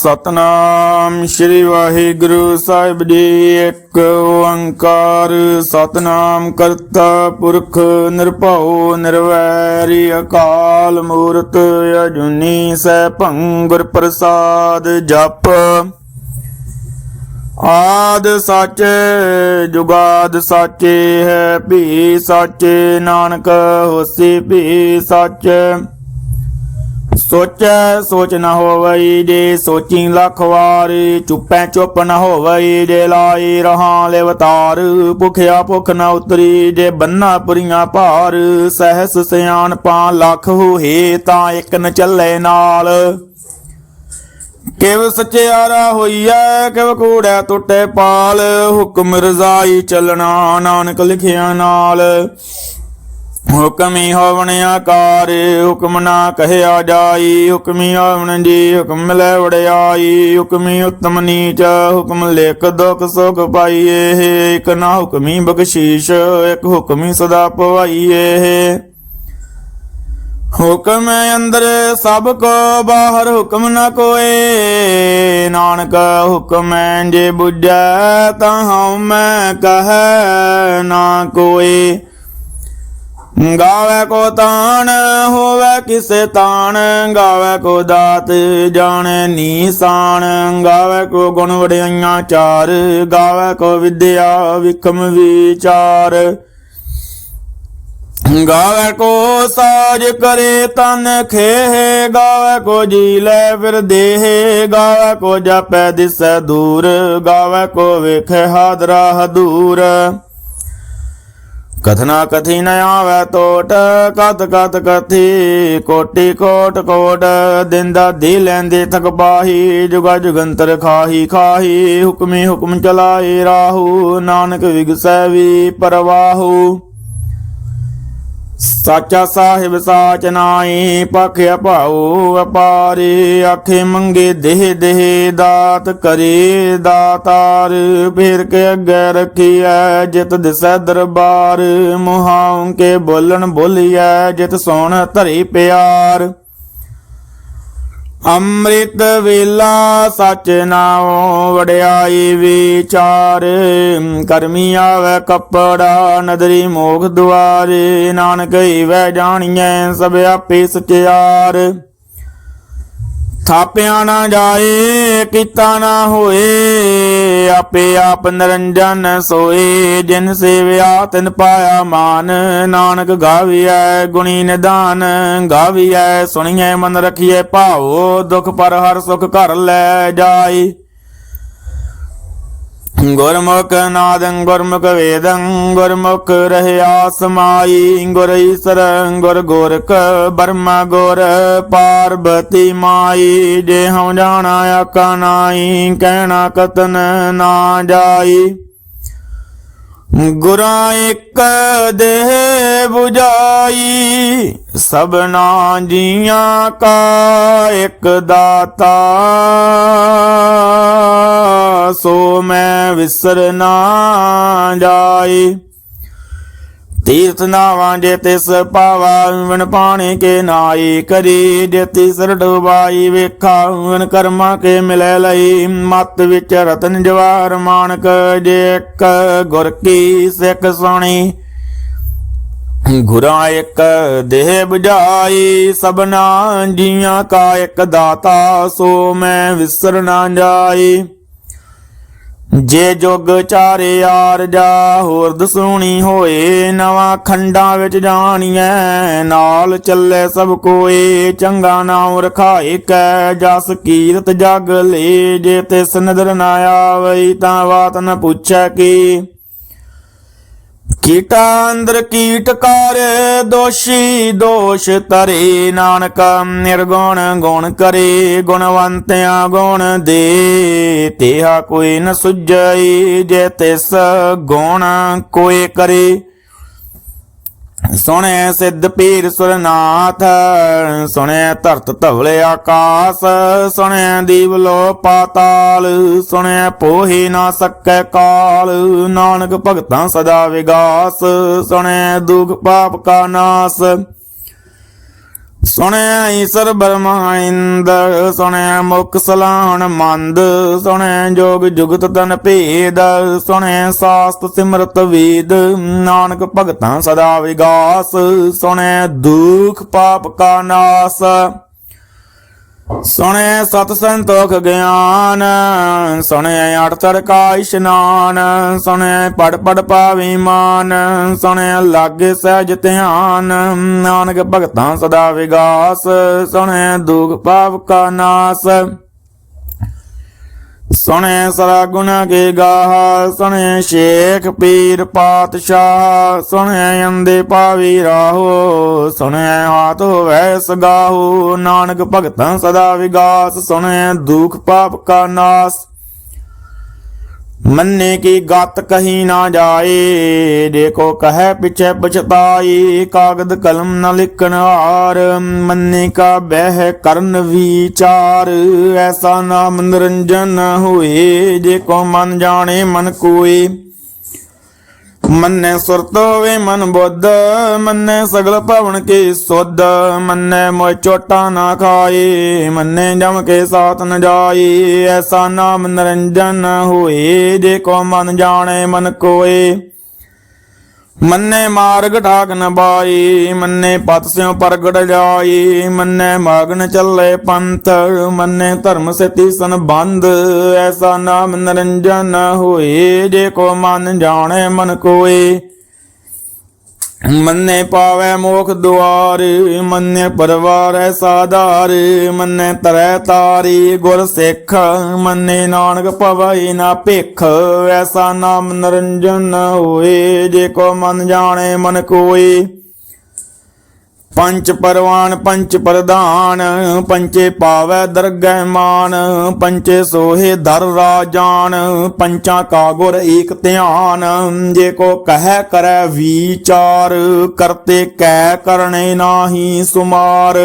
सतनाम श्री वाहिगुरु साहिब जी। एक ओंकार सतनाम करता पुरख निरभउ निर्वैरी अकाल मूरत अजूनी सैभं गुर प्रसाद जप। आद साचे जुगाद साचे है भी साचे नानक होसी भी साचे। सोचै सोच न होवई जे सोची लख वार। चुपै चुप न होवई जे लाई रहां लेवतार। भुखिया भुख न उतरी जे बन्ना पुरियां भार। सहस सियाणपा लख होए तां एक न चले नाल। किव सचियारा होईऐ किव कूड़ै टुटे पाल। हुक्म रजाई चलना नानक लिखिया नाल। हुक्मी होवन आकार हुक्म ना कहया जाई। हुक्मी होवन जी हुक्म मिलै वड़ियाई। हुक्मी उत्तम नीच हुक्म लिख दुख सुख पाइए। एक ना हुक्मी बख्शीश एक हुक्मी सदा पवाइए। हुक्म अंदर सब को बाहर हुक्म न कोए। नानक हुक्म जे बुझै तां मैं कह ना कोई। गावे को तान होवे किसे तान। गावे को दात जाने नीसान। गावे को गुण वड़ियाइयां चार। गावे को विद्या विक्रम विचार। गावे को साज करे तन खेह। गावे को जी लै फिर देह। गावे को जापै दिसै दूर। गावे को वेखे हादरा हदूर। कथना कथी न आवे टोट कत कत कथी कोटि कोट कोट। दिंदा दी लैंदे थक पाही जुगा जुगंतर खाही खाही। हुक्मी हुक्म चलाए राहू नानक विगसै भी परवाहू। साचा साहिब साच नाई पख भाऊ अपारी। आखे मंगे देह देह दात करे दातार। फिर के अगे रखिए जित दिसै दरबार। मुहां के बोलन बोलिए जित सोन धरी प्यार। अमृत वेला सच नाओ वड़ियाई विचार। करमी आवे कपड़ा नदरी मोख दुआरे। नानक वह जानिए सब आपे सचियार। थापिया ना जाए किता ना होए। आपे आप निरंजन सोए। जिन सेविया तिन पाया मान। नानक गाविया गुणी निदान। गाविया सुनिए मन रखिए भाओ। दुख पर हर सुख घर लै जाए। गुरमुख नादं गुरमुख वेदं गुरमुख रहया समाई। गुर ईसर गुर गोरख ब्रह्म गुर पार्वती माई। जे हम जाना आका नाई कहना कतन ना जाई। गुरा एक देह बुझाई सबना जिया का एक दाता। सो मैं विसर ना जाई। तीर्थ नावा जे तिस पावा विन पानी के नाई करी। जे तीसर डुबाई वेखा विन कर्मा के मिले लई। मत विच रतन जवार मानक जे एक गुर की सिख सुनी। गुरा एक देह बुझाई सबना जिया का एक दाता। सो मैं विसर ना जाई। जे जुग चारे यार जा होर दसूनी होए। नवा खंडा विच जानिए नाल चले सब कोए। चंगा नाम रखाए कै जस कीरत जग ले। जे तिस नदर ना आवई तां बात न पूछै की। कीटा अंदर कीटकार दोषी दोष तरे। नानक निर्गुण गुण करे गुणवंतिया गुण दे। तेहा कोई न सुझई जे तिस गुण कोई करे। सुने सिद्ध पीर सुरनाथ सुने धरत धवले आकाश। सुने दीवलो पाताल सुने पोहे ना सकै काल। नानक भगतां सदा विगास सुने दुख पाप का नास। ਸੁਣਿਆ ਈਸਰ ਬਰਮਾਇੰਦ, ਸੁਣਿਆ ਮੁਖ ਸਲਾਹਣ ਮੰਦ, ਸੁਣਿਆ ਜੋਗ ਜੁਗਤ ਤਨ ਭੇਦ, ਸੁਣਿਆ ਸਾਸਤ ਸਿਮਰਤ ਵੇਦ, ਨਾਨਕ ਭਗਤਾਂ ਸਦਾ ਵਿਗਾਸ, ਸੁਣਿਆ ਦੁਖ ਪਾਪ ਕਾ ਨਾਸ, ਸੁਣਿਆ ਸਤ ਸੰਤੋਖ ਗਿਆਨ, ਸੁਣਿਆ ਅਠ ਤੜ ਕਾ ਇਸ਼ਨਾਨ, ਸੁਣਿਆ ਪੜ ਪੜ ਪਾਵੇ ਮਾਨ, ਸੁਣਿਆ ਲਾਗੇ ਸਹਿਜ ਧਿਆਨ, ਨਾਨਕ ਭਗਤਾਂ ਸਦਾ ਵਿਗਾਸ, ਸੁਣਿਆ ਦੁਖ ਪਾਪ ਕਾ ਨਾਸ, ਸੁਣਿਆ ਸਰਾ ਗੁਨਾ ਕੇ ਗਾਹ, ਸੁਣਿਆ ਸ਼ੇਖ ਪੀਰ ਪਾਤਸ਼ਾਹ, ਸੁਣਿਆ ਅੰਦੇ ਪਾਵੀ ਰਾਹੋ, ਸੁਣਿਆ ਹਾਥ ਹੋਵੈ ਸਗਾਹੋ, ਨਾਨਕ ਭਗਤਾਂ ਸਦਾ ਵਿਗਾਸ, ਸੁਣਿਆ ਦੁਖ ਪਾਪ ਕਾ ਨਾਸ, ਮੰਨੇ ਕੀ ਗਤ ਕਹੀ ਨਾ ਜਾਏ, ਦੇਖੋ ਕਹੈ ਪਿਛੈ ਪਛਤਾਈ, ਕਾਗਦ ਕਲਮ ਨ ਲਿਖਣ ਹਾਰ, ਮੰਨੇ ਕਾ ਬਹਿ ਕਰਨ ਵਿਚਾਰ, ਐਸਾ ਨਾਮ ਨਿਰੰਜਨ ਹੋਏ, ਜੇ ਕੋ ਮਨ ਜਾਣੇ ਮਨ ਕੋਏ, ਮੰਨੇ ਸੁਰਤ ਹੋਵੇ ਮਨ ਬੁੱਧ, ਮੰਨੇ ਸਗਲ ਭਵਨ ਕੇ ਸੁਧ, ਮੰਨੇ ਮੋਇ ਚੋਟਾ ਨਾ ਖਾਏ, ਮੰਨੇ ਜਮ ਕੇ ਸਾਥ ਨ ਜਾਏ, ਐਸਾ ਨਾਮ ਨਿਰੰਜਨ ਹੋਏ, ਜੇ ਕੋ ਮਨ ਜਾਣੇ ਮਨ ਕੋਏ, ਮੰਨੇ ਮਾਰਗ ਠਾਕ ਨ ਬਾਈ, ਮੰਨੇ ਪਤ ਸਿਉ ਪ੍ਰਗਟ ਜਾਈ, ਮੰਨੇ ਮਗਨ ਚੱਲੇ ਪੰਥ, ਮੰਨੇ ਧਰਮ ਸੇਤੀ ਸੰਬੰਧ, ਐਸਾ ਨਾਮ ਨਿਰੰਜਨ ਹੋਏ, ਜੇ ਕੋ ਮਨ ਜਾਣੇ ਮਨ ਕੋਏ, ਮੰਨੇ ਪਾਵੈ ਮੋਖ ਦੁਆਰ, ਮੰਨੇ ਪਰਵਾਰ ਸਾਧਾਰ, ਮੰਨੇ ਤਰੈ ਤਾਰੀ ਗੁਰ ਸਿੱਖ, ਮੰਨੇ ਨਾਨਕ ਭਵੈ ਨਾ ਭਿਖ, ਐਸਾ ਨਾਮ ਨਿਰੰਜਨ ਹੋਏ, ਜੇ ਕੋ ਮਨ ਜਾਣੇ ਮਨ ਕੋਏ, ਪੰਚ ਪਰਵਾਨ ਪੰਚ ਪ੍ਰਧਾਨ, ਪੰਚੇ ਪਾਵੈ ਦਰਗਹਿ ਮਾਨ, ਪੰਚੇ ਸੋਹੇ ਦਰ ਰਾਜਾਨ, ਪੰਚਾਂ ਕਾ ਗੁਰ ਏਕ ਧਿਆਨ, ਜੇ ਕੋ ਕਹਿ ਕਰੈ ਵਿਚਾਰ, ਕਰਤੇ ਕੈ ਕਰਨੇ ਨਾਹੀ ਸੁਮਾਰ,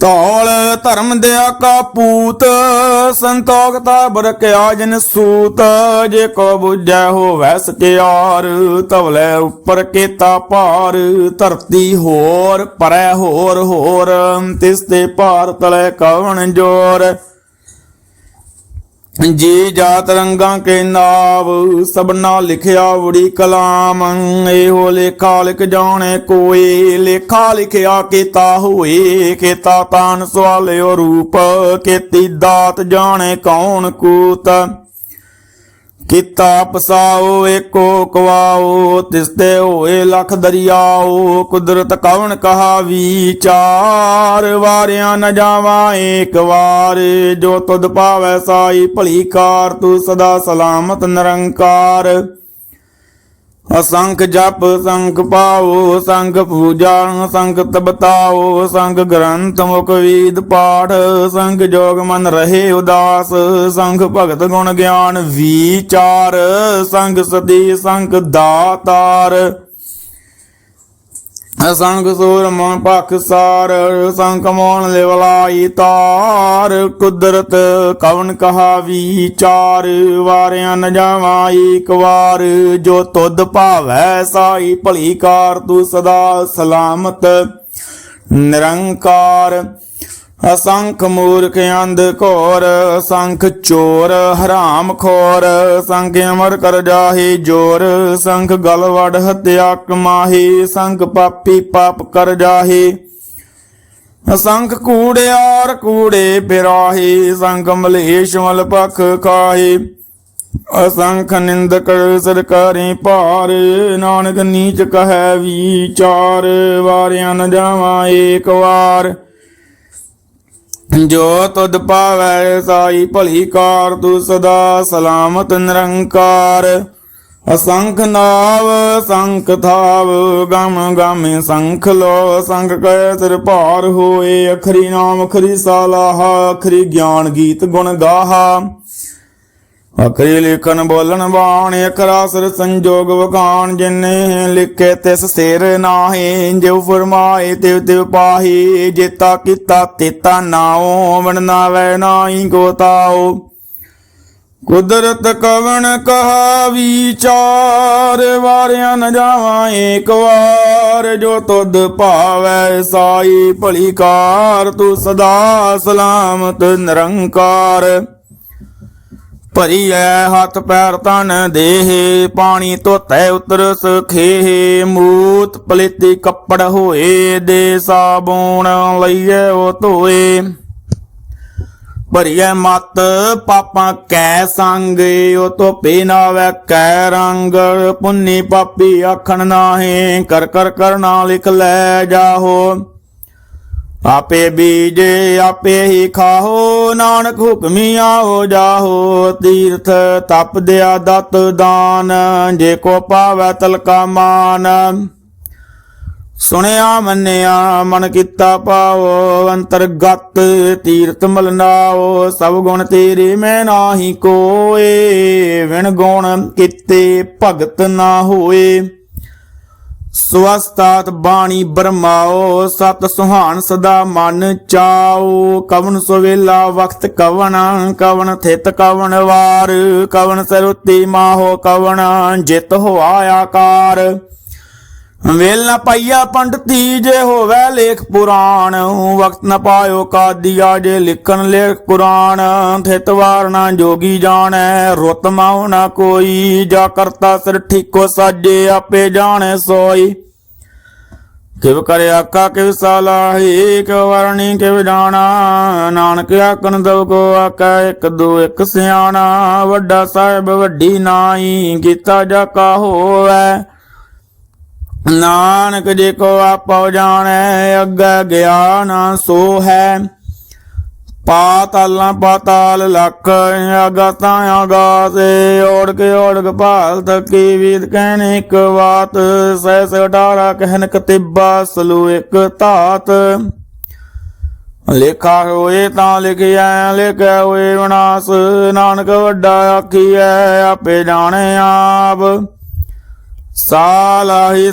ਧੌਲ ਧਰਮ ਦਿਆ ਕਾ ਪੂਤ, ਸੰਤੋਖ ਤਾ ਬਰਕਿਆ ਜਿਨ ਸੂਤ, ਜੇ ਕੋ ਬੁਝੈ ਹੋਵੈ ਸਚਿਆਰ, ਧਵਲੇ ਉੱਪਰ ਕੀਤਾ ਭਾਰ, ਧਰਤੀ ਹੋਰ ਪਰੈ ਹੋਰ ਹੋਰ, ਤਿਸ ਤੇ ਭਾਰ ਤਲੇ ਕਵਣ ਜੋਰ, ਜੀ ਜਾਤ ਰੰਗਾਂ ਕੇ ਨਾਵ, ਸਭਨਾ ਲਿਖਿਆ ਉੜੀ ਕਲਾਮ, ਇਹੋ ਲੇਖਾ ਲਿਖ ਜਾਣੇ ਕੋਈ, ਲੇਖਾ ਲਿਖਿਆ ਕੀਤਾ ਹੋਏ, ਕੀਤਾ ਤਾਨ ਸਵਾਲਿਓ ਰੂਪ, ਕੀਤੀ ਦਾਤ ਜਾਣੇ ਕੌਣ ਕੂਤ, ਕੀਤਾ ਪਸਾਓ ਏਕੋ ਕਵਾਓ, ਤਿਸ ਤੇ ਹੋਏ ਲਖ ਦਰਿਆਓ, ਕੁਦਰਤ ਕਵਣ ਕਹਾ ਵਿਚਾਰ, ਵਾਰਿਆ ਨ ਜਾਵਾ ਏਕ ਵਾਰ, ਜੋ ਤੁਧ ਪਾਵੈ ਸਾਈ ਭਲੀ ਕਾਰ, ਤੂੰ ਸਦਾ ਸਲਾਮਤ ਨਿਰੰਕਾਰ, ਅਸੰਖ ਜਪ ਸੰਖ ਪਾਓ, ਸੰਖ ਪੂਜਾ ਸੰਖ ਤਬਤਾਓ, ਸੰਖ ਗ੍ਰੰਥ ਮੁਖ ਵੀਦ ਪਾਠ, ਸੰਖ ਜੋਗ ਮਨ ਰਹੇ ਉਦਾਸ, ਸੰਖ ਭਗਤ ਗੁਣ ਗਿਆਨ ਵਿਚਾਰ, ਸੰਖ ਸਦੀ ਸੰਖ ਦਾਤਾਰ, ਸੰਖ ਸੂਰ ਮਨ ਪਖ ਸਾਰ, ਸੰਖ ਮੋਹਨ ਲਿਵਲਾਈ ਤਾਰ, ਕੁਦਰਤ ਕਵਨ ਕਹਾ ਵਿਚਾਰ, ਵਾਰਿਆ ਨ ਜਾਵਾ ਏਕ ਵਾਰ, ਜੋ ਤੁਧ ਭਾਵੈ ਸਾਈ ਭਲੀ ਕਾਰ, ਤੂੰ ਸਦਾ ਸਲਾਮਤ ਨਿਰੰਕਾਰ, ਅਸੰਖ ਮੂਰਖ ਅੰਧ ਘੋਰ, ਸੰਖ ਚੋਰ ਹਰਾਮ ਖੋਰ, ਸੰਖ ਅਮਰ ਕਰ ਜਾਹੇ ਜੋਰ, ਸੰਖ ਗਲ ਵਡ ਹਤਿਆ ਕਮਾਹੇ, ਸੰਖ ਪਾਪੀ ਪਾਪ ਕਰ ਜਾਹੇ, ਸੰਖ ਕੂੜਿਆਰ ਕੂੜੇ ਪਿਰਾਹੇ, ਸੰਖ ਮਲੇਸ਼ ਮਲ ਪਖ ਖਾਹੇ, ਅਸੰਖ ਨਿੰਦਕ ਸਰਕਾਰੀ ਭਾਰ, ਨਾਨਕ ਨੀਚ ਕਹੈ ਵਿਚਾਰ, ਵਾਰਿਆ ਨ ਜਾਵਾ ਏਕ ਵਾਰ, ਜੋ ਤੁਧ ਪਾਵੈ ਸਾਈ ਭਲੀ ਕਾਰ, ਤੂੰ ਸਦਾ ਸਲਾਮਤ ਨਿਰੰਕਾਰ, ਅਸੰਖ ਨਾਵ ਸੰਖ ਥਾਵ, ਗਮ ਗਾਮੇ ਸੰਖ ਲੋ, ਸੰਖ ਕੈ ਸਿਰ ਭਾਰ ਹੋਏ, ਅਖਰੀ ਨਾਮ ਅਖਰੀ ਸਾਲਾਹਾ, ਅਖਰੀ ਗਿਆਨ ਗੀਤ ਗੁਣ ਗਾਹਾ, ਅਖਰੀ ਲਿਖਣ ਬੋਲਣ ਬਾਣ, ਅਖਰਾ ਸਿਰ ਸੰਜੋਗ ਵਖਾਣ, ਜਿਨੇ ਲਿਖੇ ਤਿਸ ਸਿਰ ਨਾਹੀ, ਜਿਉ ਫਰਮਾਏ ਤਿਵ ਤਿਵ ਪਾਹੀ, ਜੇਤਾ ਕੀਤਾ ਤੇਤਾ ਨਾਉ, ਵੰਡਨਾਵੈ ਨਾਹੀ ਕੋ ਤਾਉ, ਕੁਦਰਤ ਕਵਣ ਕਹਾ ਵਿਚਾਰ, ਵਾਰਿਆ ਨ ਜਾਵਾ ਏਕ ਵਾਰ। ਕਾਰ ਜੋ ਤੁਧ ਭਾਵੈ ਸਾਈ ਭਲੀ ਕਾਰ ਤੂੰ ਸਦਾ ਸਲਾਮਤ ਨਿਰੰਕਾਰ ਭਰੀ ਐ ਹੱਥ ਪੈਰ ਤਨ ਦੇਹ ਪਾਣੀ ਧੋਤੈ ਉਤਰ ਸਖੇਹ ਮੂਤ ਪਲੇਤੀ ਕੱਪੜ ਹੋਏ ਦੇ ਸਾਬੂਣ ਲਈਏ ਉਹ ਧੋਏ ਭਰੀਐ ਮਤ ਪਾਪਾਂ ਕੈ ਸੰਗ ਉਹ ਧੋਪੇ ਨਾਵੈ ਕੈ ਰੰਗ ਪੁੰਨੀ ਪਾਪੀ ਆਖਣ ਨਾਹੀਂ ਕਰ ਕਰ ਕਰਨਾ ਲਿਖ ਲੈ ਜਾਹੋ ਆਪੇ ਬੀਜੇ ਆਪੇ ਹੀ ਖਾਹੋ ਨਾਨਕ ਹੁਕਮੀ ਆਓ ਜਾਹੋ ਤੀਰਥ ਤਪ ਦਿਆ ਦਤ ਦਾਨ ਜੇ ਕੋ ਪਾਵੈ ਤਲਕਾ ਮਾਨ ਸੁਣਿਆ ਮੰਨਿਆ ਮਨ ਕੀਤਾ ਪਾਓ ਅੰਤਰਗਤ ਤੀਰਥ ਮਲਨਾਓ ਸਭ ਗੁਣ ਤੇਰੇ ਮੈਂ ਨਾਹੀ ਕੋਏ ਵਿਣ ਗੁਣ ਕੀਤੇ ਭਗਤ ਨਾ ਹੋਏ ਸਵਸਤਾਤ ਬਾਣੀ ਬਰਮਾਓ ਸਤ ਸੁਹਾਨ ਸਦਾ ਮਨ ਚਾਓ ਕਵਨ ਸੁਵੇਲਾ ਵਕਤ ਕਵਨ ਕਵਨ ਥਿਤ ਕਵਨ ਵਾਰ ਕਵਨ ਸਰੁਤੀ ਮਾਹੋ ਕਵਨ ਜਿਤ ਹੋਆ ਆਕਾਰ ਵੇਲ ਨ ਪਾਈਆ ਪੰਡਤੀ ਜੇ ਹੋਵੇ ਲੇਖ ਪੁਰਾਣ ਵਕਤ ਨ ਪਾਇਓ ਕਾਦੀਆ ਜੇ ਲਿਖਣ ਲੇਖ ਕੁਰਾਨ ਥਿਤ ਵਾਰ ਨਾ ਜੋਗੀ ਜਾਣੈ ਰੁੱਤ ਮਾਉ ਨਾ ਕੋਈ ਜਾ ਕਰਤਾ ਸਿਰ ਠੀਕੋ ਸਾਜੇ ਆਪੇ ਜਾਣੈ ਸੋਈ ਕਿਵ ਕਰਿ ਆਕਾ ਕਿਵ ਸਲਾਹੀ ਕਿਵ ਵਰਣੀ ਕਿਵ ਜਾਣਾ ਨਾਨਕ ਆਖਣ ਦਵ ਕੋ ਆਕਾ ਇੱਕ ਦੋ ਇੱਕ ਸਿਆਣਾ ਵੱਡਾ ਸਾਹਿਬ ਵੱਡੀ ਨਾਈ ਕੀਤਾ ਜਾ ਕਾ ਹੋਵੈ ਨਾਨਕ ਜੇ ਕੋ ਆਪੋ ਜਾਣੈ ਅੱਗੇ ਗਿਆਨ ਸੋ ਹੈ ਪਾਤਾਲਾਂ ਪਾਤਾਲ ਲੱਖ ਆਗਾਤਾਂ ਆਗਾਸੇ ਓੜਕ ਭਾਲ ਤਕੀ ਵੀਦ ਕਹਿਣ ਇੱਕ ਬਾਤ ਸਹਿਸ 18 ਕਹਿਨ ਕਤਿਬਾ ਸਲੂ ਇੱਕ ਧਾਤ ਲੇਖਾ ਹੋਏ ਤਾਂ ਲਿਖਿਆ ਲਿਖਿਆ ਹੋਏ ਵਿਨਾਸ਼ ਨਾਨਕ ਵੱਡਾ ਆਖੀਐ ਆਪੇ ਜਾਣੇ ਆਪ ਸਾਲਾਹੀ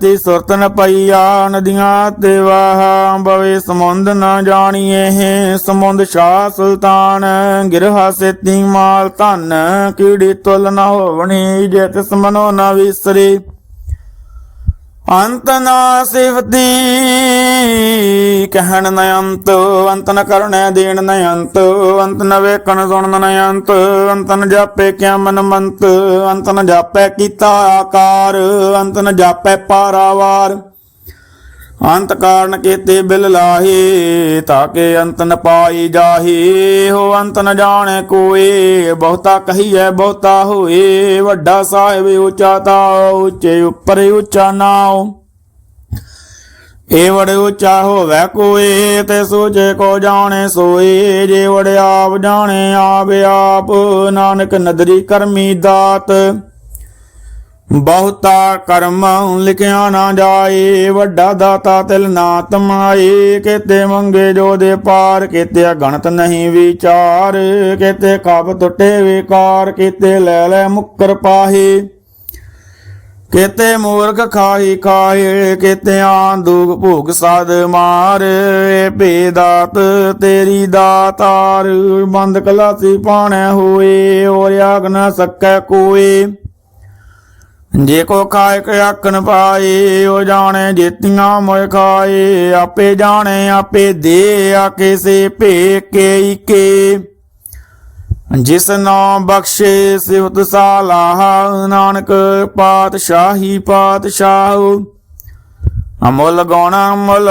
ਤੀ ਸੁਰਤ ਨ ਪਈਆ ਨਦੀਆਂ ਤੇ ਵਾਹ ਬਵੇ ਸਮੁੰਦ ਨ ਜਾਣੀਏ ਸਮੁੰਦ ਸ਼ਾਹ ਸੁਲਤਾਨ ਗਿਰਹਾ ਸੇਤੀ ਮਾਲ ਧਨ ਕੀੜੀ ਤੁਲ ਨ ਹੋਵਣੀ ਜੇ ਤਿਸ ਮਨੋ ਨ ਵਿਸਰੇ ਅੰਤ ਨਾ ਸਿਫਤੀ ਕਹਿਣ ਨ ਅੰਤ ਨ ਕਰਣੈ ਦੇਣ ਨ ਅੰਤ ਨ ਵੇਖਣ ਸੁਣਨ ਨ ਅੰਤ ਨ ਜਾਪੇ ਕਿਆ ਮਨ ਮੰਤ ਅੰਤ ਨ ਜਾਪੈ ਕੀਤਾ ਆਕਾਰ ਅੰਤ ਨ ਜਾਪੈ ਪਾਰਾਵਾਰ ਅੰਤ ਕਾਰਨ ਕੀਤੇ ਬਿਲ ਲਾਹੀ ਤਾਕੇ ਅੰਤ ਨ ਪਾਈ ਜਾਹੀ ਹੋ ਅੰਤ ਨ ਜਾਣੈ ਕੋਏ ਬਹੁਤਾ ਕਹੀਐ ਬਹੁਤਾ ਹੋਏ ਵੱਡਾ ਸਾਹਿਬ ਉੱਚਾ ਤਾਉ ਉੱਚੇ ਉੱਪਰ ਉੱਚਾ ਨਾਉ ਏ ਵੜੇ ਉੱਚਾ ਹੋਵੇ ਕੋਏ ਤੇ ਸੋਚੇ ਕੋ ਜਾਣੇ ਸੋਏ ਜੇ ਵੜੇ ਆਪ ਜਾਣੇ ਆਪ ਨਾਨਕ ਨਦਰੀ ਕਰਮੀ ਦਾਤ ਬਹੁਤਾ ਕਰਮ ਲਿਖਿਆ ਨਾ ਜਾਏ ਵੱਡਾ ਦਾਤਾ ਤਿਲ ਨਾ ਤਮਾਏ ਕਿਤੇ ਮੰਗੇ ਜੋ ਦੇ ਪਾਰ ਕਿਤੇ ਗਣਤ ਨਹੀਂ ਵਿਚਾਰ ਕਿਤੇ ਕਬ ਟੁੱਟੇ ਵਿਕਾਰ ਕਿਤੇ ਲੈ ਲੈ ਮੁੱਕਰ ਪਾਹੇ ਕਿਤੇ ਮੂਰਖ ਖਾਹੀ ਖਾਏ ਕਿਤੇ ਆਂਦੂਕ ਭੂਖ ਸਾਧ ਮਾਰ ਭੇਦਾਤ ਤੇਰੀ ਦਾਤਾਰ ਬੰਦ ਕਲਾਸੀ ਪਾਣੈ ਹੋਏ ਔਰ ਆਗ ਨਾ ਸਕੈ ਕੋਏ ਜੇ ਕੋ ਖਾਇ ਕੇ ਆਖਣ ਪਾਏ ਉਹ ਜਾਣੇ ਜੇਤੀਆਂ ਮੋਇ ਖਾਏ ਆਪੇ ਜਾਣੇ ਆਪੇ ਦੇ ਆਕੇ ਸੇ ਭੇ ਕੇ ਕੇ ਜਿਸ ਨਾਮ ਬਖਸ਼ੇ ਸਿਵਤ ਸਾਲਾਹ ਨਾਨਕ ਪਾਤਸ਼ਾਹੀ ਪਾਤਸ਼ਾਹ ਅਮੁੱਲ ਗਉਣਾ ਮੁੱਲ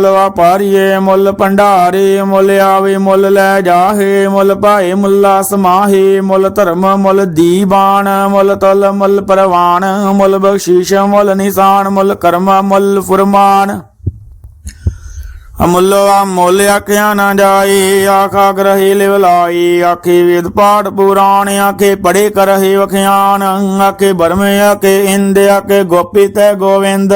ਵਾਪਾਰੀਏ ਮੁੱਲ ਭੰਡਾਰੇ ਮੁੱਲ ਆਵੇ ਮੁੱਲ ਲੈ ਜਾਹੇ ਮੁੱਲ ਭਾਏ ਮੁੱਲਾ ਸਮਾਹੇ ਮੁੱਲ ਧਰਮ ਮੁੱਲ ਦੀਵਾਨ ਮੁੱਲ ਤੁਲ ਮੁੱਲ ਪਰਵਾਨ ਮੁੱਲ ਬਖਸ਼ੀਸ਼ ਮੁੱਲ ਨਿਸ਼ਾਨ ਮੁੱਲ ਕਰਮ ਮੁੱਲ ਫੁਰਮਾਨ ਅਮੁੱਲ ਮੁੱਲ ਆਖਿਆ ਨਾ ਜਾਏ ਆਖਾ ਗ੍ਰਹਿ ਲਿਵ ਲਾਈ ਆਖੇ ਵੇਦ ਪਾਠ ਪੁਰਾਣ ਆਖੇ ਪੜੇ ਕਰਹਿ ਵਖਿਆਨ ਆਖੇ ਬਰਮੇ ਆਖੇ ਇੰਦ ਆਖੇ ਗੋਪੀ ਤੈ ਗੋਵਿੰਦ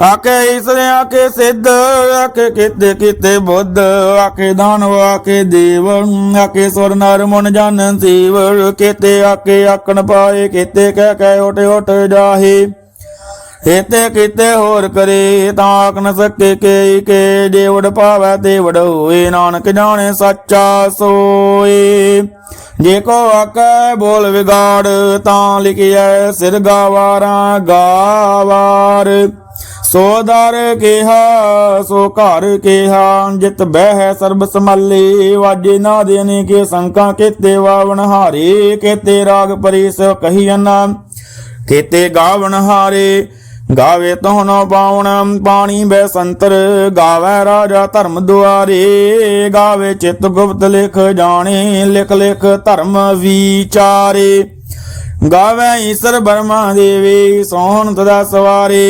ਆਖੇ ਈਸਰ ਆਖੇ ਸਿੱਧ ਆਖੇ ਕਿਤੇ ਕਿਤੇ ਬੁੱਧ ਆਖੇ ਦਾਨਵ ਆਖੇ ਦੇਵ ਆਖੇ ਸੁਰ ਨਰ ਮਨ ਜਨ ਸੀਵ ਕਿਤੇ ਆਖੇ ਆਖਣ ਪਾਏ ਕਿਤੇ ਕਹਿ ਕਹਿ ਉਠ ਉਠ ਜਾਹੇ हेते कीते होर करे ताक न सके के जे वड पावै ते वड होए नानक जाने सच्चा सोए। जे को आकै बोल विगाड़ तां लिखिए सिर गावारा गावार। सो दर केहा सो घर केहा जित बह सर्ब संभाले वाजे नाद अनेके संका केते वावन हारे केते राग परी सो कहियन केते गावन हारे। गावे तोहनो पावन पानी बैसंतर गावे राजा धर्म दुआरे गावे चित गुप्त लिख जाने लिख लिख धर्म विचारे। गावे ईश्वर ब्रह्मा देवी सोहन तदा सवारे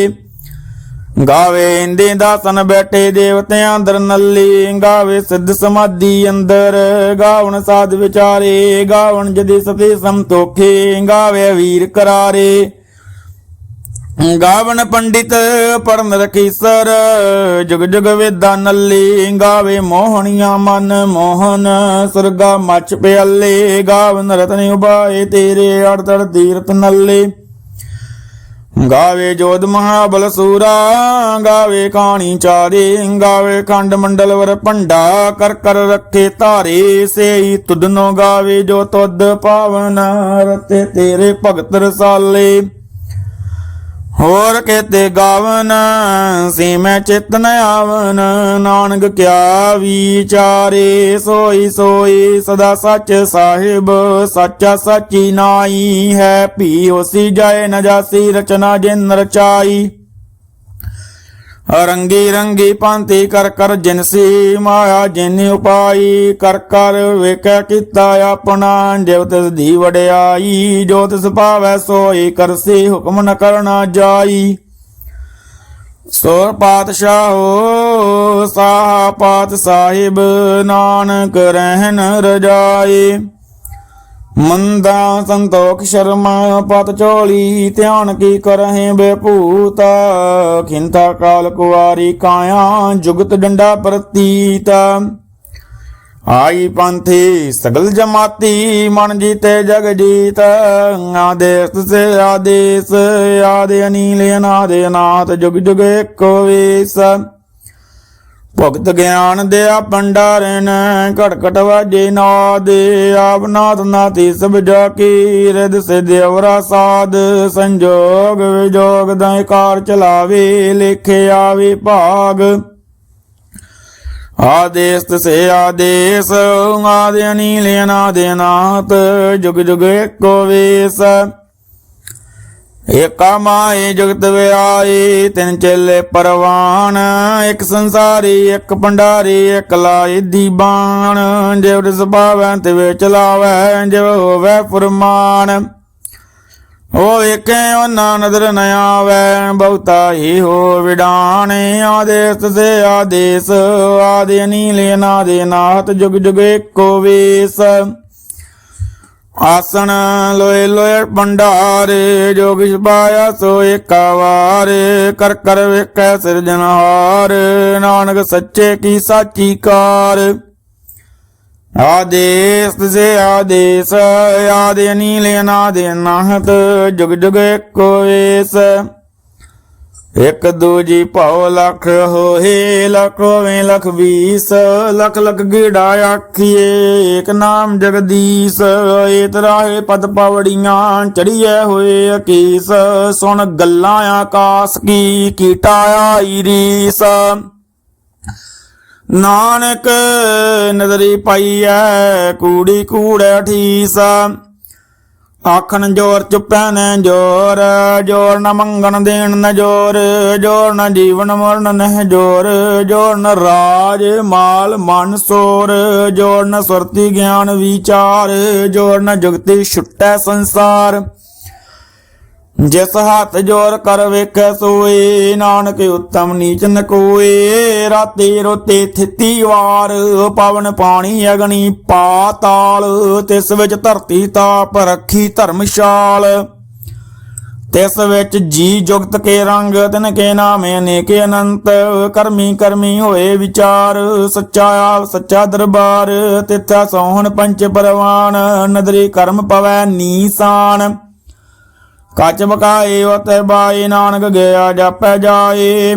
गावे इंदे दासन बैठे देवतियां अंदर नल्ले गावे सिद्ध समाधि अंदर गावन साध विचारे गावन जदि सती समतोखे गावे वीर करारे। गावन पंडित पढ़न रखीसर जुग जुग वेदा नल्ले गावे मोहनिया मन मोहन सुरगा मच प्याले गावन रतन उबाए तेरे अड़तड़ तीरथ नल्ले। गावे जोध महाबल सूरा गावे कहानी चारे गावे खंड मंडल वर पंडा कर कर रखे तारे से तुदनो गावे जो तुद पावन रते तेरे भगत रसाले। होर केते गावन सी मैं चित न आवन नानक क्या विचारे। सोई सोई सदा सच साहिब सच्चा सची नाई है पी होसी जाए न जासी रचना जिन रचाई। रंगी रंगी पांति कर कर जिनसी माया जिन उपाई कर कर वेकै किता अपना जो तिस दी वड्याई। जो तिस पावै सोई करसी हुक्म न करना जाई। सो पातशाहो साहा पात साहिब नानक रहन रजाए। मंदा संतोख शर्मा पत चोली ध्यान की करहे बेपूता खिंता काल कुआरी काया जुगत डंडा प्रतीता। आई पंथी सगल जमाती मन जीते जग जीत आदेश से आदेश आदे अनील अनादे अनाथ जुग जुग एको वेश। भगत ज्ञान दया भंडारन घटघट वाजे नाद आप नाथ नाथी सब जाकी रिद सिद्ध अवरा साध। संजोग विजोग दाय कार चलावे लेखे आवे भाग। आदेश से आदेश आदि अनील अनादि अनाथ जुग जुग एको वेश। एका माए जुगत व्याए तिन चेले परवान एक संसारी एक भंडारी एक लाए दीबान। जिव तिस पावै तिवे चलावै जिव होवै फुरमान। ओ एके ओना नदर न आवै बहुता ही हो विडान। आदेश से आदेश आदि अनील अनादि अनाथ जुग जुग एको वेश। आसन लोए लोए भंडार जो किछ पाया सो एका वार कर कर वेकै सिरजनहार नानक सच्चे की साची कार। आदेश से आदेश आदि अनील अनादि अनाहत जुग जुग एको वेश। एक दूजी भाव लख होए लख होवे लख 20 लख लख गीड़ा आखिए एक नाम जगदीश। एत राहे पद पावड़ियां चढ़िए होए अकीस सुन गल्लां आकाश की कीटा आई रीस। नानक नजरी पाई है कूड़ी कूड़े ठीस। आखन जोर चुप्पै न जोर जोर न मंगन देन न जोर जोर न जीवन मरण न जोर जोर न राज माल मन सोर जोर न सुरति ज्ञान विचार जोर न जुगति छुटै संसार। जिस हाथ जोर कर वेखै सोए नानक उत्तम नीच न कोए। राते रोते थिति वार पवन पानी अग्नि पाताल तिस विच धरती ताप रखी धर्मशाल। तिस विच जी जुगत के रंग तिन के नाम अनेके अनंत। करमी करमी होए विचार सच्चा आप सच्चा दरबार। तिथा सोहन पंच परवान नदरी कर्म पवै नीसान। ਕੱਚ ਬਕਾਏ ਉਤੈ ਬਾਈ, ਨਾਨਕ ਗਿਆ ਜਾਪੈ ਜਾਏ।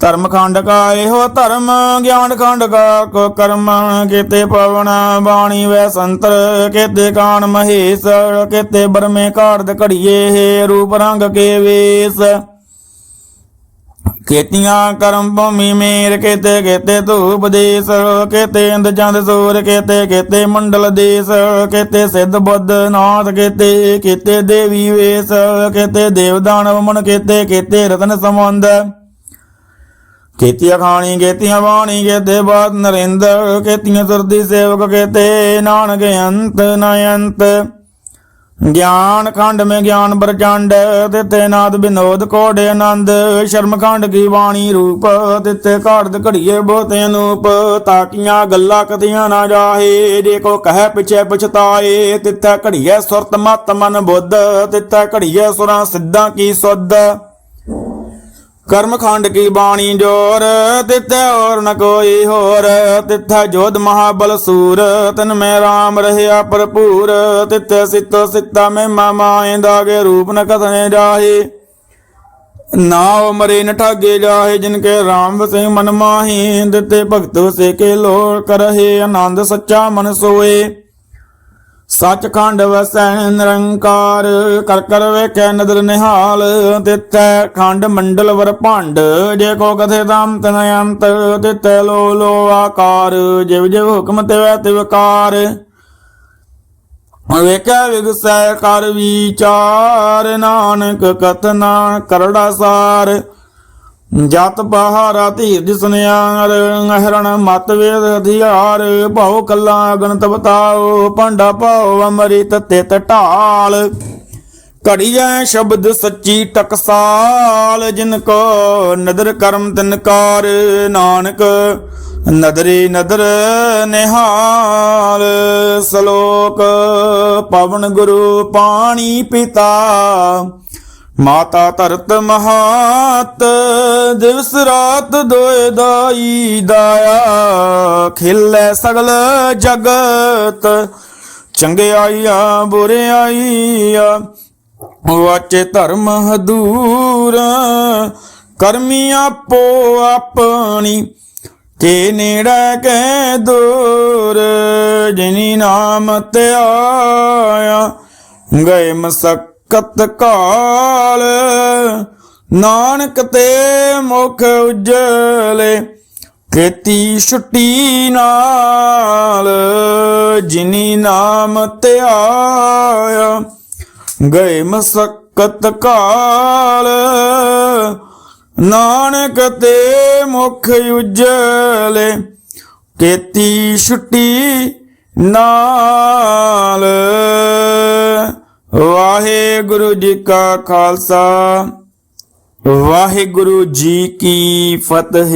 ਧਰਮ ਖੰਡ ਕਾ ਇਹੋ ਧਰਮ, ਗਿਆਨ ਖੰਡ ਕਾ ਕੋ ਕਰਮ। ਕਿਤੇ ਪਵਨ ਬਾਣੀ ਵੈ ਸੰਤਰ, ਕਿਤੇ ਕਾਣ ਮਹੇਸ਼। ਕਿਤੇ ਬਰਮੇ ਘਾੜਦ ਘੜੀਏ, ਰੂਪ ਰੰਗ ਕੇ ਵੇਸ। ਕੀਤੀਆਂ ਕਰਮ ਭੂਮੀ ਮੇਰ, ਕਿਤੇ ਕਿਤੇ ਧੂਪ ਦੇਸ। ਕਿਤੇ ਇੰਦ ਚੰਦ ਸੂਰ, ਕਿਤੇ ਕਿਤੇ ਮੰਡਲ ਦੇਸ। ਕਿਤੇ ਸਿੱਧ ਬੁੱਧ ਨਾਥ, ਕਿਤੇ ਕਿਤੇ ਦੇਵੀ ਵੇਸ। ਕਿਤੇ ਦੇਵ ਦਾਨਵ ਮਨ, ਕਿਤੇ ਕਿਤੇ ਰਤਨ ਸਮੁੰਦ। ਕੀਤੀਆਂ ਖਾਣੀ ਕੀਤੀਆਂ ਬਾਣੀ, ਕਿਤੇ ਬਾਤ ਨਰਿੰਦਰ। ਕੀਤੀਆਂ ਸੁਰਦੀ ਸੇਵਕ, ਕਿਤੇ ਨਾਨਕ ਅੰਤ ਨ ਅੰਤ। ਗਿਆਨ ਖੰਡ में ज्ञान प्रचंड, तिथे नाद विनोद कोडे आनंद। शर्म खंड की वाणी रूप, तिथे घाड़द घड़िए बहुत अनूप। ताकियां गल्ला कथियां ना जाहे, जे को कह पिछे पछताए। तिथे घड़िए सुरत मत मन बुद्ध, तिथे घड़िए सुरां सिद्धां की सुध। कर्म खंड की बाणी जोर, तिथे और न कोई होर। तिथे जोध महाबल सूर, तिन में राम रहया भरपूर। तिथे सितो सिता में माए, दागे रूप न कथने जाहे। नाव मरे न ठागे जाहे, जिनके राम बसे मन माही। तिथे भगत से के लोक करहे, आनंद सच्चा मन सोए। सचखंड वसै निरंकार, कर कर वेख्या नदर निहाल। तिथै खंड मंडल वर भांड, जे को कथे दाम तन अंत। तिथै लो लो आकार, जिव जिव हुक्म तिव तिव कार। वेख्या विगसै कर विचार, नानक कथना करड़ा सार। जत पहारा धीरज सुनियार, हरण मत वेद हथियार। भाओ कला गणत बताओ, भांडा भाओ अमृत तित ढाल। घड़ी जै शब्द सच्ची टकसाल, जिनको नदर कर्म तिनकार। नानक नदरे नदर निहाल। सलोक पवन गुरु पानी पिता, माता धरत महात। दिवस रात दोए दाई दाया, खिलै सगल जगत। चंगे आईया बुरे आईया, वाचे धर्म हदूर। करमी आपो अपनी, के नेड़े के दूर। जिनी नाम ते आया, गए मसक कत काल। नानक ते मुख उजले, खेती छुट्टी नाल। जिनी नाम ते आया, गए मसक्कत काल। नानक ते मुख उजले, खेती छुट्टी नाल। वाहेगुरु जी का खालसा, वाहेगुरु जी की फतेह।